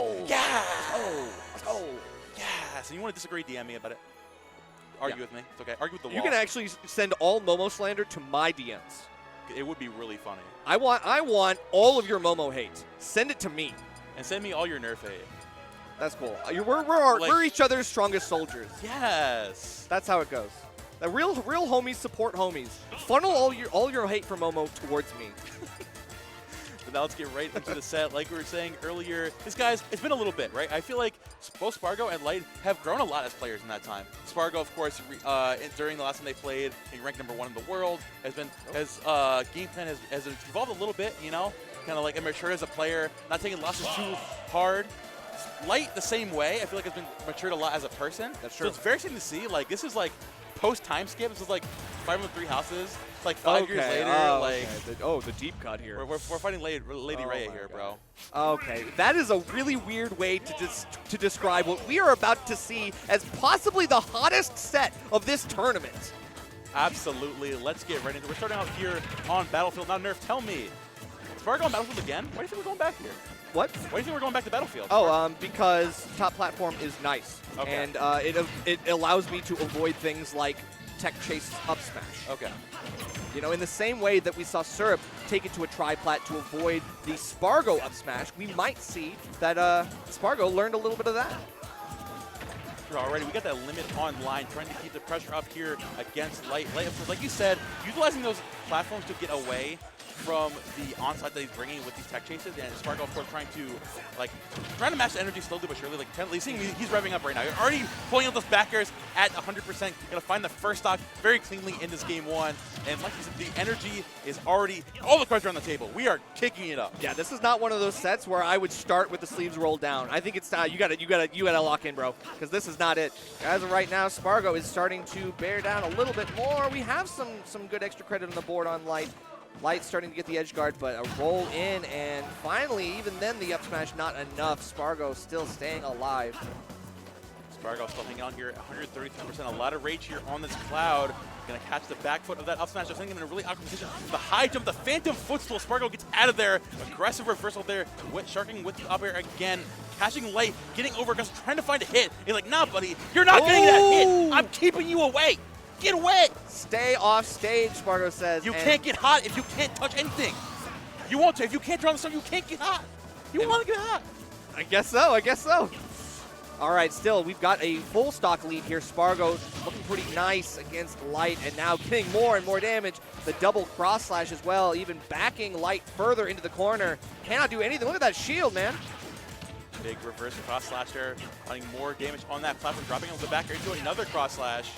go. Yeah. Let's go. Yeah. So you want to disagree, DM me about it. Argue with me. It's okay. Argue with the wall. You can actually send all Momo slander to my DMs. It would be really funny. I want all of your Momo hate. Send it to me. And send me all your nerf hate. That's cool. We're each other's strongest soldiers. Yes. That's how it goes. The real homies support homies. Funnel all your hate for Momo towards me. But now let's get right into the set. Like we were saying earlier, guys, it's been a little bit, right? I feel like both Sparg0 and Light have grown a lot as players in that time. Sparg0, of course, during the last time they played, he ranked #1 in the world. Game plan has evolved a little bit, you know, kind of like matured as a player, not taking losses too hard. Light the same way. I feel like has been matured a lot as a person. That's true. So it's very exciting to see. Like this is like post time skip. This is like 5 on 3 houses. Like 5 years later. The deep cut here. We're fighting Lady Raya here, bro. Okay, that is a really weird way to describe what we are about to see as possibly the hottest set of this tournament. Absolutely. Let's get right into it. We're starting out here on Battlefield. Now, Nerf, tell me, Sparg0 on Battlefield again? Why do you think we're going back here? What? Why do you think we're going back to Battlefield? Oh, because top platform is nice. Okay. And it allows me to avoid things like tech chase up smash. Okay. You know, in the same way that we saw Syrup take it to a tri-plat to avoid the Sparg0 up smash, we might see that Sparg0 learned a little bit of that. Already, we got that limit online, trying to keep the pressure up here against Light. Light, like you said, utilizing those platforms to get away from the onslaught that he's bringing with these tech chases, and Sparg0, of course, trying to match the energy slowly but surely. He's revving up right now. You're already pulling out those backers at 100%. You're gonna find the first stock very cleanly in this game 1, and like you said, the energy is already all the cards are on the table. We are kicking it up. Yeah, this is not one of those sets where I would start with the sleeves rolled down. I think it's you gotta lock in, bro, because this is not it. As of right now, Sparg0 is starting to bear down a little bit more. We have some good extra credit on the board on Light. Light starting to get the edge guard, but a roll in, and finally, even then, the up smash not enough. Sparg0 still staying alive. Sparg0 still hanging on here at 133%. A lot of rage here on this Cloud. Gonna catch the back foot of that up smash. They're sending him in a really awkward position. The high jump, the phantom footstool. Sparg0 gets out of there. Aggressive reversal there. Sharking with the up air again. Catching Light, getting over, trying to find a hit. He's like, nah, buddy, you're not getting that hit. I'm keeping you away. Get away! Stay off stage, Sparg0 says. You can't get hot if you can't touch anything. You want to. If you can't draw the sun, you can't get hot. You want to get hot. I guess so. All right, still, we've got a full stock lead here. Sparg0 looking pretty nice against Light, and now getting more and more damage. The double cross slash as well, even backing Light further into the corner. Cannot do anything. Look at that shield, man. Big reverse cross slash there, finding more damage on that platform, dropping on the back into another cross slash.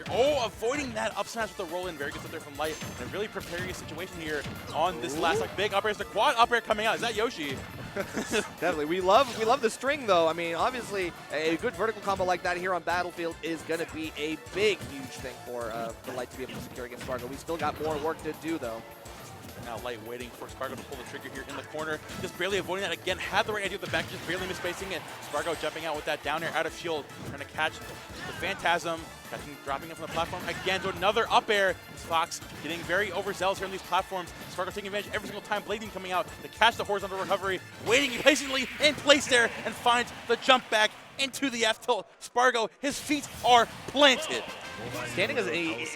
Avoiding that up smash with the roll in. Very good stuff there from Light. And a really precarious situation here on this last big up air. It's the quad up air coming out. Is that Yoshi? Definitely. We love the string, though. I mean, obviously, a good vertical combo like that here on Battlefield is going to be a big, huge thing for Light to be able to secure against Sparg0. We still got more work to do, though. Now Light waiting for Sparg0 to pull the trigger here in the corner. Just barely avoiding that again. Had the right idea with the back, just barely misspacing it. Sparg0 jumping out with that down air out of shield. Trying to catch the Phantasm. Dropping it from the platform again to another up air. Fox getting very overzealous here on these platforms. Sparg0 taking advantage every single time. Blading coming out to catch the horizontal recovery. Waiting patiently in place there and finds the jump back into the F tilt. Sparg0, his feet are planted. Standing as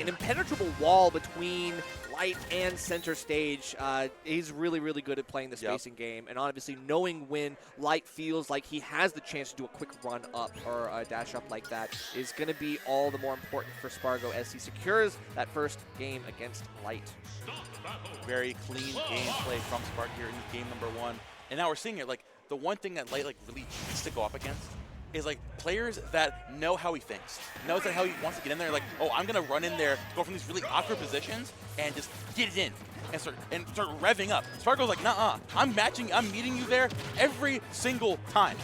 an impenetrable wall between Light and center stage. He's really, really good at playing the spacing game, and obviously knowing when Light feels like he has the chance to do a quick run up or a dash up like that is going to be all the more important for Sparg0 as he secures that first game against Light. Very clean gameplay from Sparg here in game #1, and now we're seeing it. Like the one thing that Light really needs to go up against is like players that know how he thinks, knows that how he wants to get in there. Like, oh, I'm gonna run in there, go from these really awkward positions, and just get it in and start revving up. Sparg0's like, nuh-uh, I'm meeting you there every single time,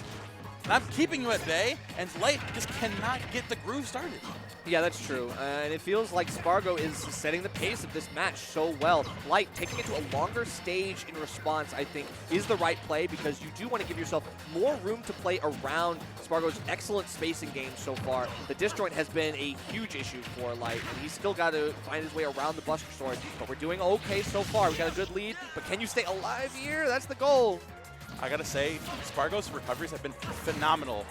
and I'm keeping you at bay. And Light just cannot get the groove started. Yeah, that's true. And it feels like Sparg0 is setting the pace of this match so well. Light taking it to a longer stage in response, I think, is the right play because you do want to give yourself more room to play around Sparg0's excellent spacing game so far. The disjoint has been a huge issue for Light, and he's still got to find his way around the Buster Sword. But we're doing okay so far. We got a good lead, but can you stay alive here? That's the goal. I gotta say, Sparg0's recoveries have been phenomenal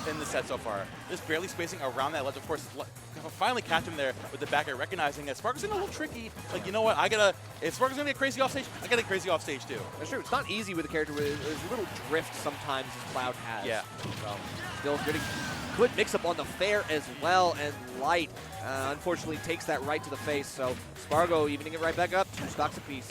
in the set so far. Just barely spacing around that ledge. Of course, finally catch him there with the back air, recognizing that Sparg0's getting a little tricky. Like, you know what? If Sparg0's gonna get crazy off stage, I gotta get crazy off stage too. That's true. It's not easy with a character with a little drift sometimes as Cloud has. Yeah. So, still good mix-up on the fair as well, and Light unfortunately takes that right to the face. So Sparg0 evening it right back up, 2 stocks apiece.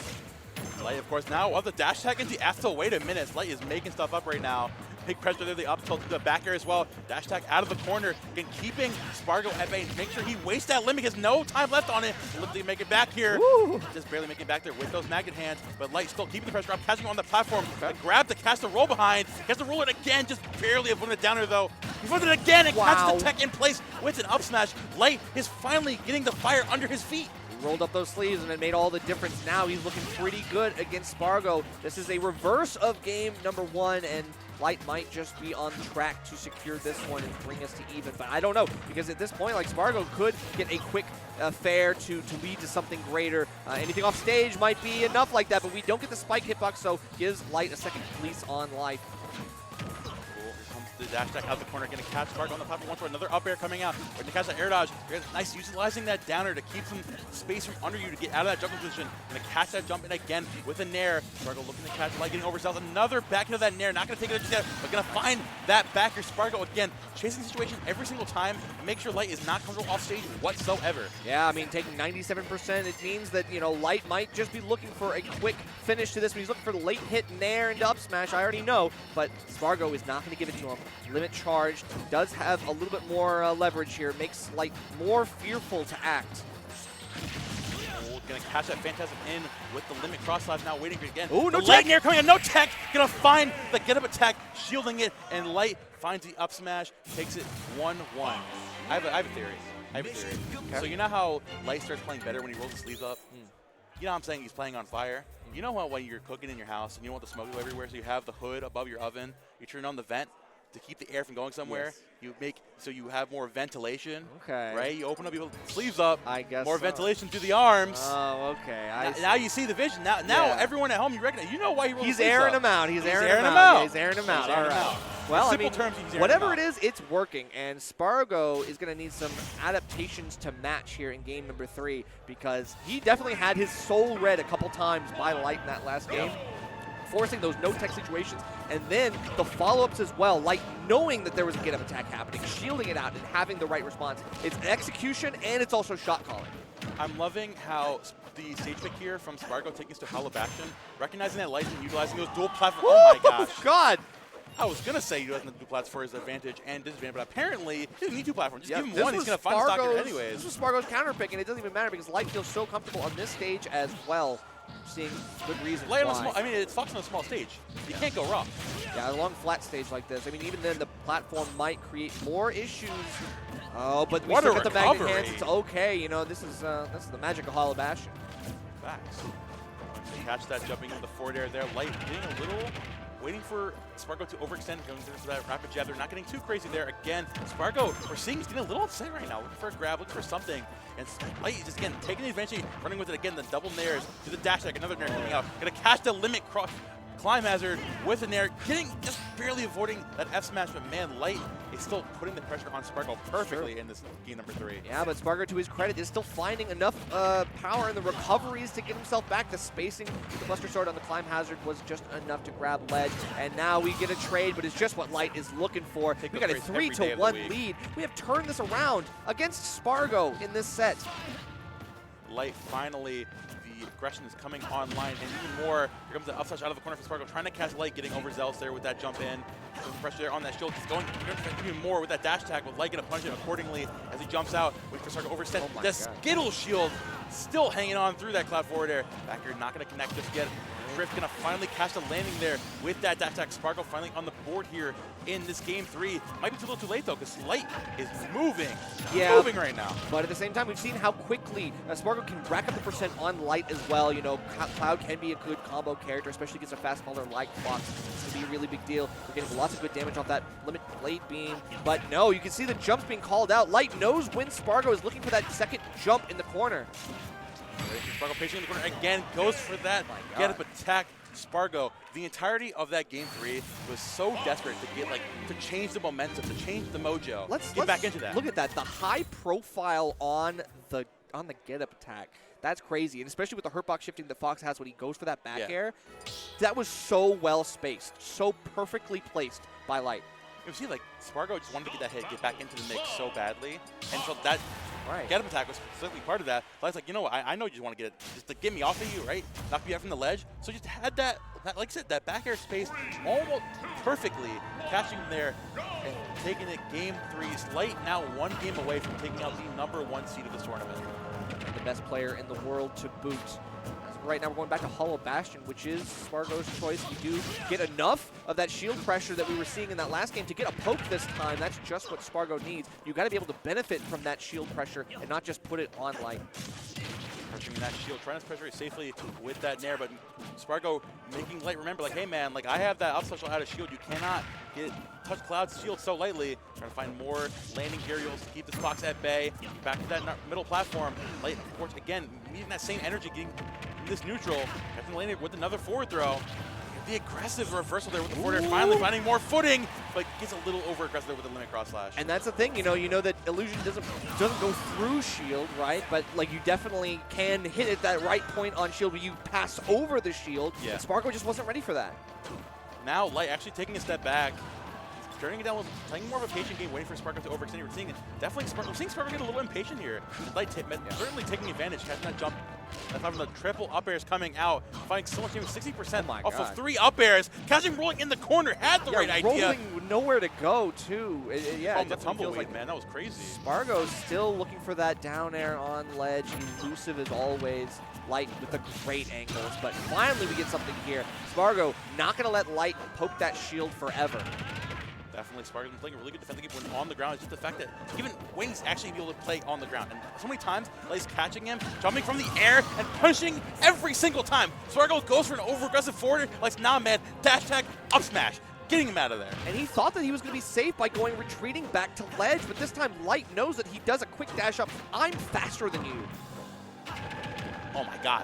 Light, of course, now of the dash tag into After. Wait a minute. Light is making stuff up right now. Big pressure there, the up tilt to the back air as well. Dash tag out of the corner. Again, keeping Sparg0 at bay. Make sure he wastes that limit. He has no time left on it. Literally make it back here. Woo. Just barely making it back there with those magnet hands. But Light still keeping the pressure up, catching on the platform. Okay. Grab to cast the roll behind. Gets to roll it again. Just barely avoiding it downer though. He flipped it again and catches the tech in place with an up smash. Light is finally getting the fire under his feet. Rolled up those sleeves and it made all the difference. Now he's looking pretty good against Sparg0. This is a reverse of game number 1, and Light might just be on track to secure this one and bring us to even. But I don't know, because at this point, like, Sparg0 could get a quick fair to lead to something greater. Anything off stage might be enough like that, but we don't get the spike hitbox, so gives Light a second police on life. The dash attack out the corner, going to catch Sparg0 on the platform once more. Another up air coming out. We're going to catch that air dodge. Nice utilizing that downer to keep some space from under you to get out of that jump position. Going to catch that jump in again with a nair. Sparg0 looking to catch Light, getting oversells. Another back into that nair. Not going to take it just yet, but going to find that backer. Sparg0 again, chasing the situation every single time. Make sure Light is not comfortable off stage whatsoever. Yeah, I mean, taking 97%, it means that, you know, Light might just be looking for a quick finish to this, but he's looking for the late hit nair into up smash. I already know, but Sparg0 is not going to give it to him. Limit charged, does have a little bit more leverage here, makes Light more fearful to act. Gonna catch that Phantasm in with the limit cross slash, now waiting for it again. Oh, no Light nair coming in, no tech. Gonna find the get up attack, shielding it, and Light finds the up smash, takes it 1-1. I have a theory. Okay. So you know how Light starts playing better when he rolls his sleeves up? You know what I'm saying? He's playing on fire. You know how when you're cooking in your house and you don't want the smoke to go everywhere, so you have the hood above your oven, you turn on the vent to keep the air from going somewhere. Yes. You make so you have more ventilation. Okay. Right? You open up your sleeves up. I guess more so. ventilation through the arms. Oh, okay. Now you see the vision. Now everyone at home, you recognize. You know why he rolls his sleeves airing up. them out. He's airing them out. Yeah, he's airing them out. All right. Well, I mean, whatever it is, it's working, and Sparg0 is going to need some adaptations to match here in game number 3, because he definitely had his soul read a couple times by Light in that last game, forcing those no-tech situations, and then the follow-ups as well, Light knowing that there was a get-up attack happening, shielding it out, and having the right response. It's execution, and it's also shot calling. I'm loving how the stage pick here from Sparg0 taking us to Halabaction, recognizing that Light and utilizing those dual platforms. Oh my gosh. God. I was going to say he doesn't have 2 plats for his advantage and disadvantage, but apparently he doesn't need 2 platforms. Just give him one, he's going to find the stock here anyways. This was Sparg0's counter pick, and it doesn't even matter because Light feels so comfortable on this stage as well. Seeing good reasons why. I mean, it's Fox on a small stage. You can't go wrong. Yeah, a long flat stage like this. I mean, even then the platform might create more issues. Oh, but we still got the magnet hands. It's okay. You know, this is the magic of Halabaction. Facts. Catch that jumping into the forward air there. Light getting a little, waiting for Sparg0 to overextend, going into that rapid jab. They're not getting too crazy there. Again, Sparg0, we're seeing he's getting a little upset right now, looking for a grab, looking for something. And Light just, again, taking the advantage, running with it again, the double nairs to the dash attack, another nair coming out. Gonna catch the limit climb hazard with a nair, just barely avoiding that F smash, but man, Light is still putting the pressure on Sparg0 perfectly in this game number 3. Yeah, but Sparg0, to his credit, is still finding enough power in the recoveries to get himself back. The spacing with the Cluster Sword on the climb hazard was just enough to grab ledge, and now we get a trade, but it's just what Light is looking for. We got a 3-1 lead. We have turned this around against Sparg0 in this set. Light finally, the aggression is coming online, and even more, here comes the up slash out of the corner for Sparg0, trying to catch Light, getting overzealous there with that jump in. Some pressure there on that shield. He's going even more with that dash attack, with Light going to punish it accordingly as he jumps out. Waiting for Sparg0 to overextend. The Skittle shield still hanging on through that cloud forward air. Backer not going to connect just yet. Drift going to finally catch the landing there with that dash attack. Sparg0 finally on the board here in this game 3. Might be a little too late though, because Light is moving right now. But at the same time, we've seen how quickly Sparg0 can rack up the percent on Light as well. You know, Cloud can be a good combo character, especially against a fast faller like Fox. This could be a really big deal. We're getting lots of good damage off that limit blade beam. But no, you can see the jumps being called out. Light knows when Sparg0 is looking for that second jump in the corner. Sparg0 patient in the corner again, goes for that get-up attack. Sparg0, the entirety of that game 3 was so desperate to get to change the momentum, to change the mojo. Let's get back into that. Look at that, the high profile on the get up attack. That's crazy, and especially with the hurt box shifting that Fox has when he goes for that back air. That was so well spaced, so perfectly placed by Light. You see, Sparg0 just wanted to get that hit, get back into the mix so badly, and so that get up attack was specifically part of that. Light's like, you know what, I know you just want to get it, just to get me off of you, right? Knock me out from the ledge. So just had that, like I said, that back air space almost perfectly, catching him there and taking it game 3. Light now 1 game away from taking out the #1 seed of this tournament. And the best player in the world to boot. As of right now, we're going back to Hollow Bastion, which is Sparg0's choice. You do get enough of that shield pressure that we were seeing in that last game to get a poke this time. That's just what Sparg0 needs. You got to be able to benefit from that shield pressure and not just put it on Light. Pressuring that shield, trying to pressure it safely with that nair, but Sparg0 making Light remember, hey man, I have that up special out of shield. You cannot touch Cloud's shield so lightly. Trying to find more landing aerials to keep this Fox at bay. Back to that middle platform. Light, of course, again, needing that same energy, getting this neutral. Captain landing with another forward throw. The aggressive reversal there with the forward air, finally finding more footing, but gets a little over aggressive there with the limit cross slash. And that's the thing, you know that illusion doesn't go through shield, right? But you definitely can hit it that right point on shield where you pass over the shield. Yeah. And Sparg0 just wasn't ready for that. Now Light actually taking a step back, turning it down, playing more of a patient game, waiting for Sparg0 to overextend. We're seeing Sparg0 get a little impatient here. Light certainly taking advantage, catching that jump. That's from the triple up airs coming out, finding so much damage, 60% off of 3 up airs, catching rolling in the corner, had the right idea. Rolling with nowhere to go too. The tumbleweed, man, that was crazy. Sparg0's still looking for that down air on ledge, elusive as always. Light with the great angles, but finally we get something here. Sparg0 not going to let Light poke that shield forever. Definitely, Sparg0's been playing a really good defensive game when on the ground. It's just the fact that even when he's actually able to play on the ground, and so many times Light's catching him, jumping from the air, and punching every single time. Sparg0 goes for an over-aggressive forward. Light's nah, man, dash attack, up smash, getting him out of there. And he thought that he was going to be safe by retreating back to ledge, but this time Light knows that he does a quick dash up. I'm faster than you. Oh my God.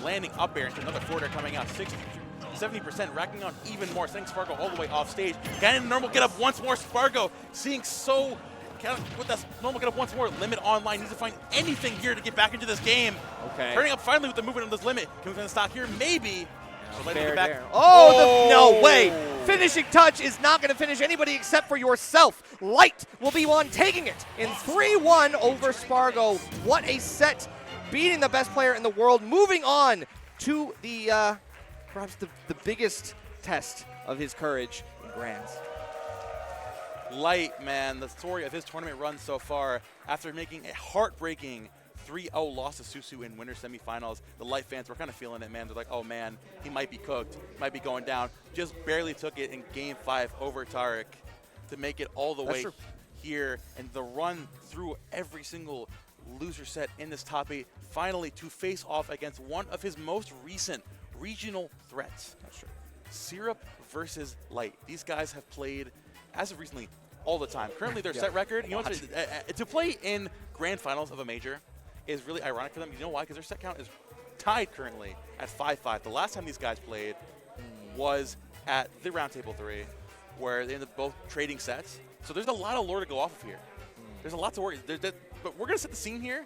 Landing up air into another forward air coming out, 70%, racking on even more, sending Sparg0 all the way off stage. Getting the normal get up once more. Sparg0 seeing with that normal get up once more. Limit online, needs to find anything here to get back into this game. Okay. Turning up finally with the movement of this limit. Can we find the stock here? Maybe. No way! Finishing touch is not going to finish anybody except for yourself. Light will be one taking it in 3-1 over Sparg0. What a set, beating the best player in the world. Moving on to the perhaps the biggest test of his courage in Grands. Light, man, the story of his tournament run so far, after making a heartbreaking 3-0 loss to Susu in winter semifinals, the Light fans were kind of feeling it, man. They're like, oh man, he might be cooked, might be going down. Just barely took it in game 5 over Tarek to make it all the way here, and the run through every single loser set in this top 8, finally to face off against one of his most recent regional threats. That's true. Syrup versus Light. These guys have played, as of recently, all the time. Currently, their set record, you know, to play in grand finals of a major is really ironic for them. You know why? Because their set count is tied currently at 5-5. The last time these guys played was at the Round Table 3, where they ended up both trading sets. So there's a lot of lore to go off of here. There's a lot to worry. But we're going to set the scene here